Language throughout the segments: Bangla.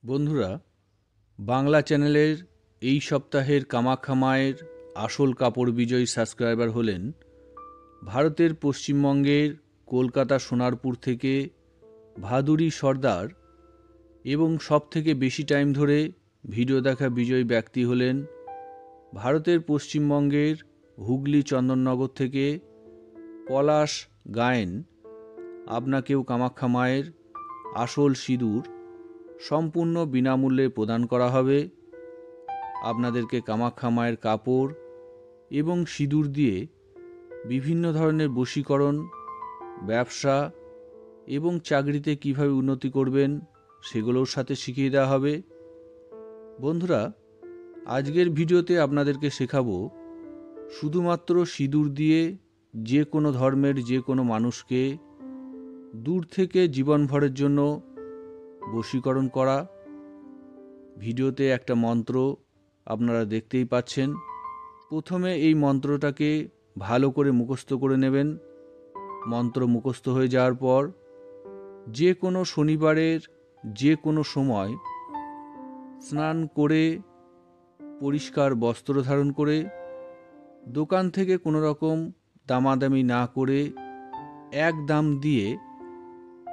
বন্ধুরা, বাংলা চ্যানেলের এই সপ্তাহের কামাখ্যা মায়ের আসল কাপড় বিজয়ী সাবস্ক্রাইবার হলেন ভারতের পশ্চিমবঙ্গের কলকাতা সোনারপুর থেকে ভাদুরী সর্দার এবং সবথেকে বেশি টাইম ধরে ভিডিও দেখা বিজয়ী ব্যক্তি হলেন ভারতের পশ্চিমবঙ্গের হুগলি চন্দননগর থেকে পলাশ গায়েন। আপনাকেও কামাখ্যা মায়ের আসল সিঁদুর সম্পূর্ণ বিনামূল্যে প্রদান করা হবে। আপনাদেরকে কামাখ্যা মায়ের কাপড় এবং সিঁদুর দিয়ে বিভিন্ন ধরনের বশীকরণ, ব্যবসা এবং চাকরিতে কিভাবে উন্নতি করবেন সেগুলোর সাথে শিখিয়ে দেওয়া হবে। বন্ধুরা, আজকের ভিডিওতে আপনাদেরকে শেখাবো শুধুমাত্র সিঁদুর দিয়ে যে কোনো ধর্মের যে কোনো মানুষকে দূর থেকে জীবনভরের জন্য বশীকরণ করা। ভিডিওতে একটা মন্ত্র আপনারা দেখতেই পাচ্ছেন। প্রথমে এই মন্ত্রটাকে ভালো করে মুখস্থ করে নেবেন। মন্ত্র মুখস্থ হয়ে যাওয়ার পর যে কোনো শনিবারের যে কোনো সময় স্নান করে পরিষ্কার বস্ত্র ধারণ করে দোকান থেকে কোনো রকম দামাদামি না করে এক দাম দিয়ে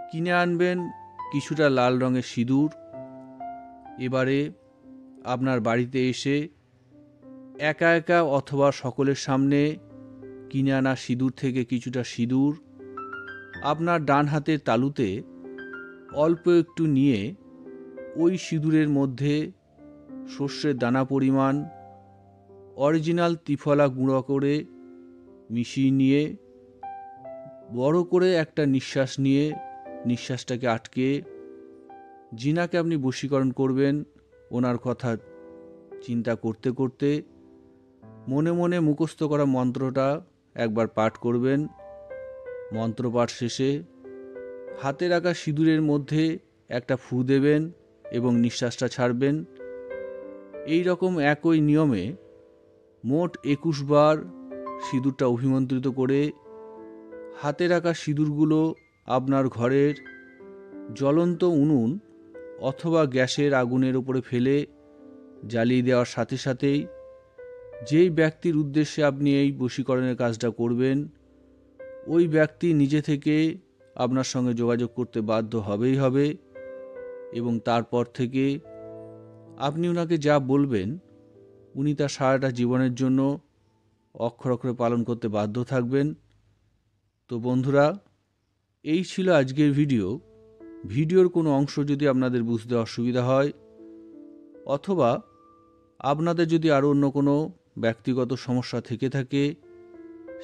কিনে আনবেন কিছুটা লাল রঙের সিঁদুর। এবারে আপনার বাড়িতে এসে একা একা অথবা সকলের সামনে কিনে আনা সিঁদুর থেকে কিছুটা সিঁদুর আপনার ডান হাতের তালুতে অল্প একটু নিয়ে ওই সিঁদুরের মধ্যে সর্ষের দানা পরিমাণ অরিজিনাল ত্রিফলা গুঁড়ো করে মিশিয়ে নিয়ে বড় করে একটা নিঃশ্বাস নিয়ে নিঃশ্বাসটাকে আটকে যিনাকে আপনি বশীকরণ করবেন ওনার কথা চিন্তা করতে করতে মনে মনে মুখস্থ করা মন্ত্রটা একবার পাঠ করবেন। মন্ত্রপাঠ শেষে হাতে রাখা সিঁদুরের মধ্যে একটা ফু দেবেন এবং নিঃশ্বাসটা ছাড়বেন। এই রকম একই নিয়মে মোট 21 বার সিঁদুরটা অভিমন্ত্রিত করে হাতে রাখা সিঁদুরগুলো আপনার ঘরের জ্বলন্ত উনুন অথবা গ্যাসের আগুনের উপরে ফেলে জ্বালিয়ে দেওয়ার সাথে সাথেই যেই ব্যক্তির উদ্দেশ্যে আপনি এই বশীকরণের কাজটা করবেন ওই ব্যক্তি নিজে থেকে আপনার সঙ্গে যোগাযোগ করতে বাধ্য হবেই হবে এবং তারপর থেকে আপনি ওনাকে যা বলবেন উনি তা সারাটা জীবনের জন্য অক্ষরে অক্ষরে পালন করতে বাধ্য থাকবেন। তো বন্ধুরা, এই ছিল আজকের ভিডিওর কোনো অংশ যদি আপনাদের বুঝতে অসুবিধা হয় অথবা আপনাদের যদি আরও অন্য কোনো ব্যক্তিগত সমস্যা থেকে থাকে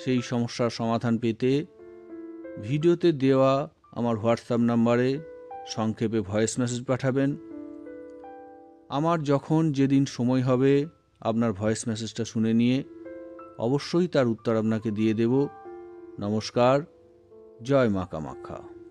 সেই সমস্যার সমাধান পেতে ভিডিওতে দেওয়া আমার হোয়াটসঅ্যাপ নাম্বারে সংক্ষেপে ভয়েস মেসেজ পাঠাবেন। আমার যখন যেদিন সময় হবে আপনার ভয়েস মেসেজটা শুনে নিয়ে অবশ্যই তার উত্তর আপনাকে দিয়ে দেব। নমস্কার। জয় মা কামাখ্যা।